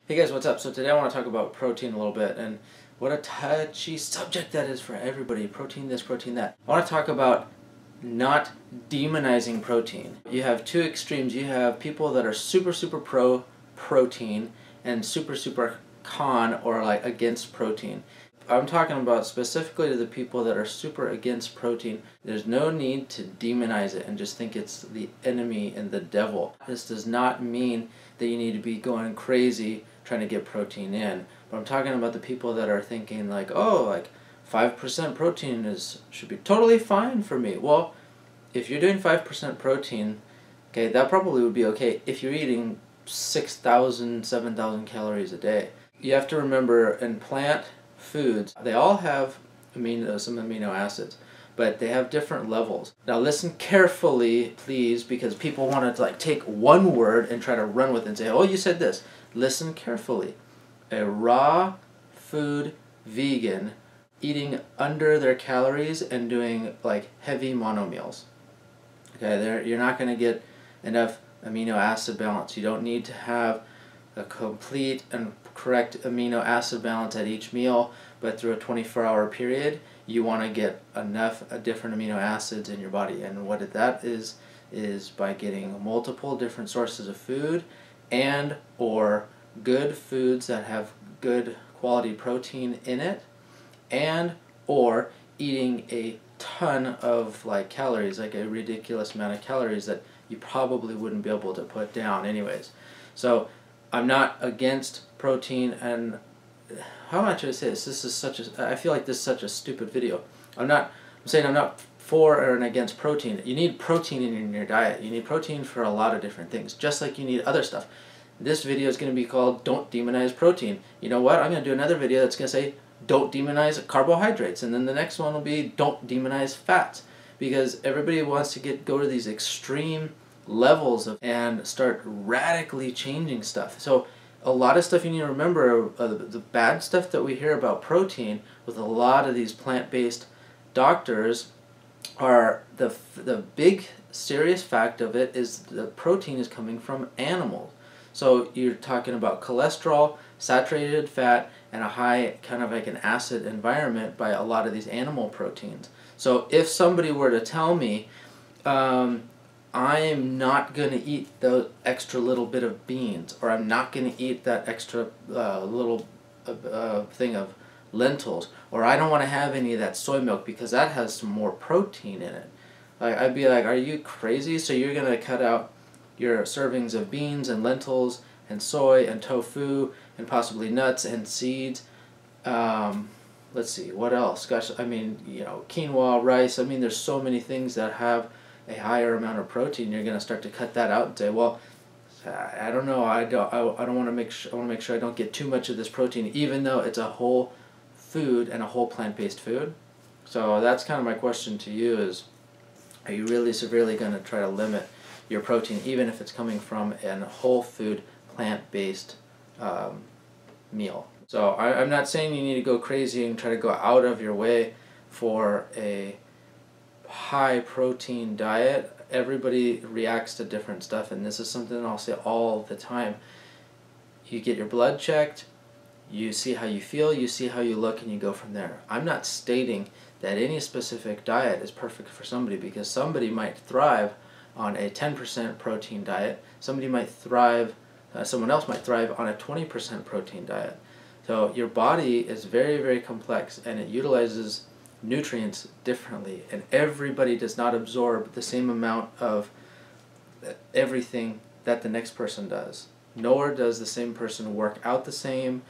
Hey guys, what's up? So today I want to talk about protein a little bit and what a touchy subject that is for everybody. Protein this, protein that. I want to talk about not demonizing protein. You have two extremes. You have people that are super pro protein and super con or like against protein. I'm talking about specifically to the people that are super against protein. There's no need to demonize it and just think it's the enemy and the devil. This does not mean that you need to be going crazy trying to get protein in. But I'm talking about the people that are thinking like, oh, like 5% protein should be totally fine for me. Well, if you're doing 5% protein, okay, that probably would be okay if you're eating 6,000, 7,000 calories a day. You have to remember in plant foods, they all have some amino acids, but they have different levels. Now listen carefully, please, because people want to like take one word and try to run with it and say, oh, you said this. Listen carefully. A raw food vegan eating under their calories and doing like heavy mono meals. Okay, you're not going to get enough amino acid balance. You don't need to have a complete and correct amino acid balance at each meal, but through a 24-hour period you want to get enough different amino acids in your body. And what that is by getting multiple different sources of food and or good foods that have good quality protein in it, and or eating a ton of like calories, like a ridiculous amount of calories that you probably wouldn't be able to put down anyways. So I'm not against protein, and how much I say this? This is such a. I feel like this is such a stupid video. I'm saying I'm not for or against protein. You need protein in your diet. You need protein for a lot of different things, just like you need other stuff. This video is going to be called "Don't Demonize Protein." You know what? I'm going to do another video that's going to say "Don't demonize carbohydrates," and then the next one will be "Don't demonize fats," because everybody wants to go to these extreme levels and start radically changing stuff. So a lot of stuff you need to remember, the bad stuff that we hear about protein with a lot of these plant-based doctors are the big serious fact of it is the protein is coming from animals. So you're talking about cholesterol, saturated fat, and a high kind of like an acid environment by a lot of these animal proteins. So if somebody were to tell me, I'm not going to eat the extra little bit of beans, or I'm not going to eat that extra little thing of lentils, or I don't want to have any of that soy milk because that has some more protein in it. I'd be like, are you crazy? So you're going to cut out your servings of beans and lentils and soy and tofu and possibly nuts and seeds. Let's see, what else? Gosh, I mean, you know, quinoa, rice. I mean, there's so many things that have a higher amount of protein. You're going to start to cut that out and say, well, I don't know. I don't want to make sure. I want to make sure I don't get too much of this protein, even though it's a whole food and a whole plant-based food. So that's kind of my question to you: is are you really severely going to try to limit your protein, even if it's coming from a whole food plant-based meal? So I'm not saying you need to go crazy and try to go out of your way for a high protein diet. Everybody reacts to different stuff, and this is something I'll say all the time. You get your blood checked, you see how you feel, you see how you look, and you go from there. I'm not stating that any specific diet is perfect for somebody, because somebody might thrive on a 10% protein diet, someone else might thrive on a 20% protein diet. So your body is very complex, and it utilizes nutrients differently, and everybody does not absorb the same amount of everything that the next person does. Nor does the same person work out the same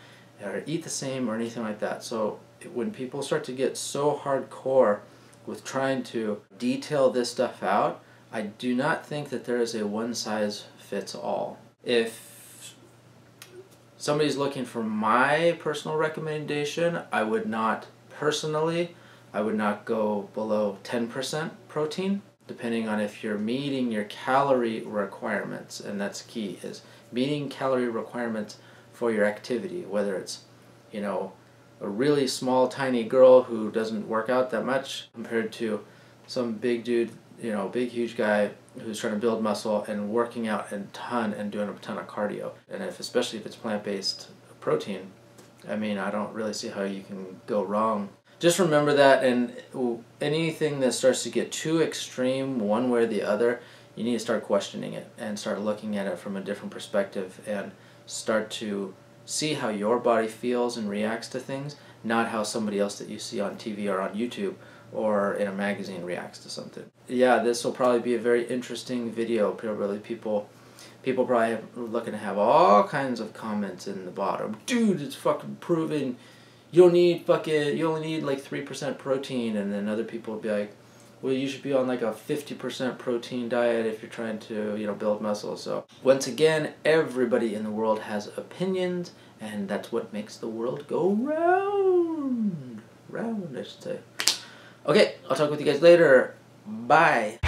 or eat the same or anything like that. So when people start to get so hardcore with trying to detail this stuff out, I do not think that there is a one-size-fits-all. If somebody's looking for my personal recommendation, I would not go below 10% protein, depending on if you're meeting your calorie requirements, and that's key, is meeting calorie requirements for your activity, whether it's, you know, a really small tiny girl who doesn't work out that much compared to some big dude, you know, big huge guy who's trying to build muscle and working out a ton and doing a ton of cardio. And especially if it's plant-based protein, I mean, I don't really see how you can go wrong. Just remember that, and anything that starts to get too extreme one way or the other, you need to start questioning it and start looking at it from a different perspective and start to see how your body feels and reacts to things, not how somebody else that you see on TV or on YouTube or in a magazine reacts to something. Yeah, this will probably be a very interesting video. People probably are looking to have all kinds of comments in the bottom. Dude, it's fucking proven you only need like 3% protein, and then other people will be like, well, you should be on like a 50% protein diet if you're trying to, you know, build muscle. So once again, everybody in the world has opinions, and that's what makes the world go round, I should say. Okay, I'll talk with you guys later. Bye.